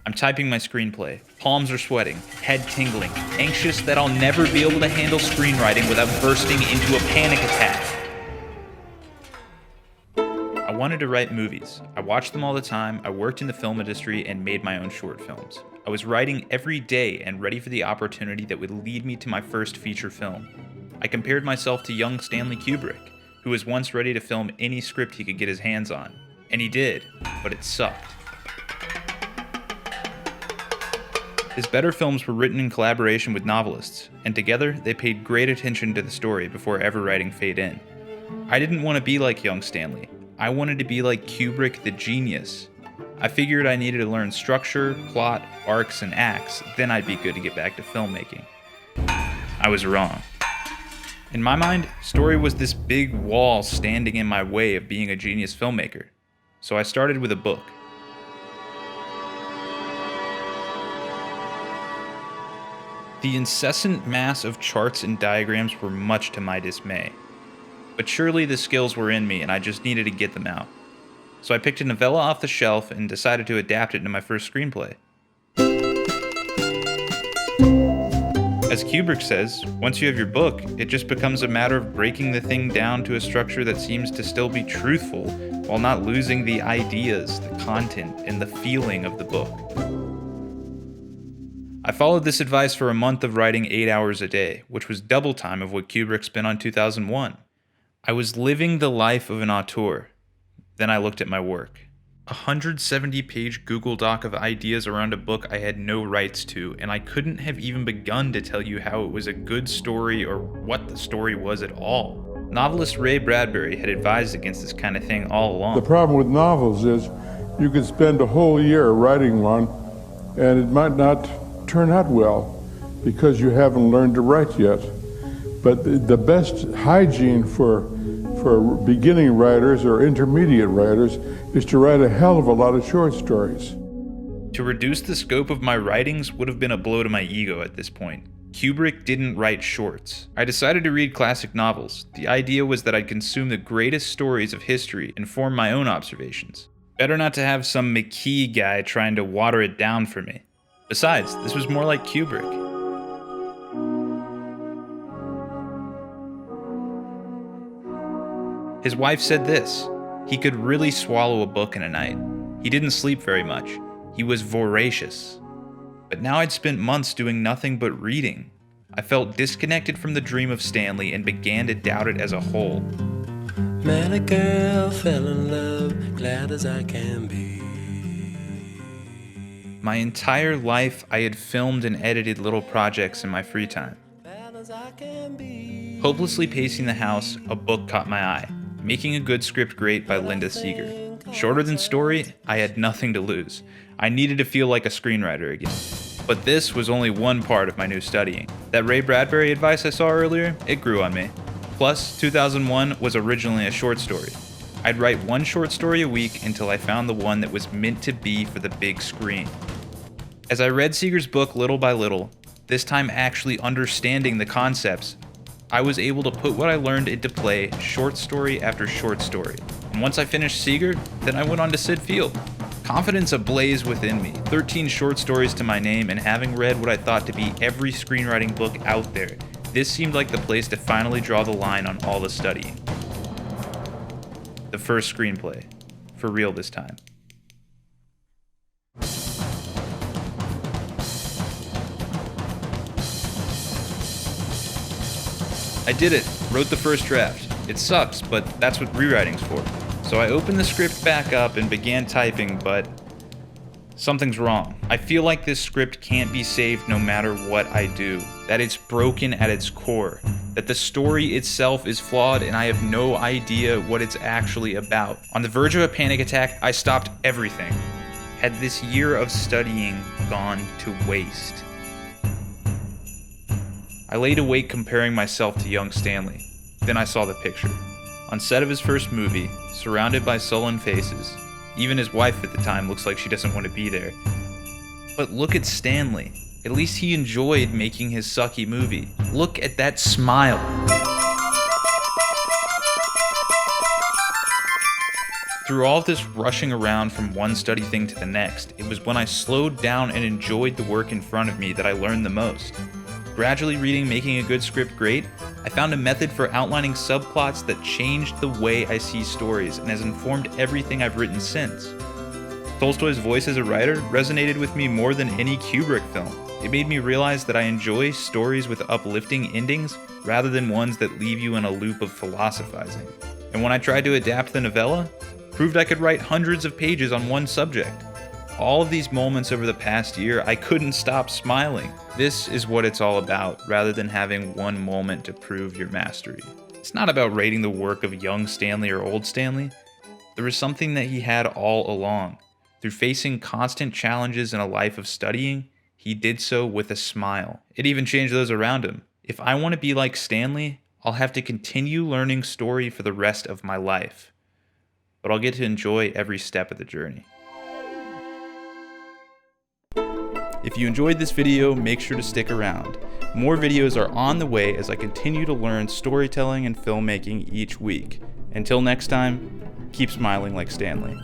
I'm typing my screenplay. Palms are sweating, head tingling, anxious that I'll never be able to handle screenwriting without bursting into a panic attack. I wanted to write movies. I watched them all the time, I worked in the film industry, and made my own short films. I was writing every day and ready for the opportunity that would lead me to my first feature film. I compared myself to young Stanley Kubrick, who was once ready to film any script he could get his hands on. And he did, but it sucked. His better films were written in collaboration with novelists, and together they paid great attention to the story before ever writing Fade In. I didn't want to be like young Stanley. I wanted to be like Kubrick the genius. I figured I needed to learn structure, plot, arcs, and acts, then I'd be good to get back to filmmaking. I was wrong. In my mind, story was this big wall standing in my way of being a genius filmmaker. So I started with a book. The incessant mass of charts and diagrams were much to my dismay. But surely the skills were in me and I just needed to get them out. So I picked a novella off the shelf and decided to adapt it into my first screenplay. As Kubrick says, once you have your book, it just becomes a matter of breaking the thing down to a structure that seems to still be truthful while not losing the ideas, the content, and the feeling of the book. I followed this advice for a month of writing 8 hours a day, which was double time of what Kubrick spent on 2001. I was living the life of an auteur. Then I looked at my work. A 170-page Google Doc of ideas around a book I had no rights to, and I couldn't have even begun to tell you how it was a good story or what the story was at all. Novelist Ray Bradbury had advised against this kind of thing all along. The problem with novels is you could spend a whole year writing one, and it might not turn out well because you haven't learned to write yet. But the best hygiene for beginning writers or intermediate writers is to write a hell of a lot of short stories. To reduce the scope of my writings would have been a blow to my ego at this point. Kubrick didn't write shorts. I decided to read classic novels. The idea was that I'd consume the greatest stories of history and form my own observations. Better not to have some McKee guy trying to water it down for me. Besides, this was more like Kubrick. His wife said this: he could really swallow a book in a night. He didn't sleep very much. He was voracious. But now I'd spent months doing nothing but reading. I felt disconnected from the dream of Stanley and began to doubt it as a whole. Met a girl, fell in love, glad as I can be. My entire life, I had filmed and edited little projects in my free time. Hopelessly pacing the house, a book caught my eye. Making a Good Script Great by Linda Seeger. Shorter than story, I had nothing to lose. I needed to feel like a screenwriter again. But this was only one part of my new studying. That Ray Bradbury advice I saw earlier, it grew on me. Plus, 2001 was originally a short story. I'd write one short story a week until I found the one that was meant to be for the big screen. As I read Seeger's book little by little, this time actually understanding the concepts, I was able to put what I learned into play, short story after short story. And once I finished Seeger, then I went on to Sid Field. Confidence ablaze within me, 13 short stories to my name, and having read what I thought to be every screenwriting book out there, this seemed like the place to finally draw the line on all the studying. The first screenplay. For real this time. I did it, wrote the first draft. It sucks, but that's what rewriting's for. So I opened the script back up and began typing, but something's wrong. I feel like this script can't be saved no matter what I do, that it's broken at its core, that the story itself is flawed and I have no idea what it's actually about. On the verge of a panic attack, I stopped everything. Had this year of studying gone to waste? I laid awake comparing myself to young Stanley. Then I saw the picture. On set of his first movie, surrounded by sullen faces. Even his wife at the time looks like she doesn't want to be there. But look at Stanley. At least he enjoyed making his sucky movie. Look at that smile. Through all of this rushing around from one study thing to the next, it was when I slowed down and enjoyed the work in front of me that I learned the most. Gradually reading Making a Good Script Great, I found a method for outlining subplots that changed the way I see stories and has informed everything I've written since. Tolstoy's voice as a writer resonated with me more than any Kubrick film. It made me realize that I enjoy stories with uplifting endings rather than ones that leave you in a loop of philosophizing. And when I tried to adapt the novella, proved I could write hundreds of pages on one subject. All of these moments over the past year, I couldn't stop smiling. This is what it's all about, rather than having one moment to prove your mastery. It's not about rating the work of young Stanley or old Stanley. There was something that he had all along. Through facing constant challenges in a life of studying, he did so with a smile. It even changed those around him. If I want to be like Stanley, I'll have to continue learning story for the rest of my life. But I'll get to enjoy every step of the journey. If you enjoyed this video, make sure to stick around. More videos are on the way as I continue to learn storytelling and filmmaking each week. Until next time, keep smiling like Stanley.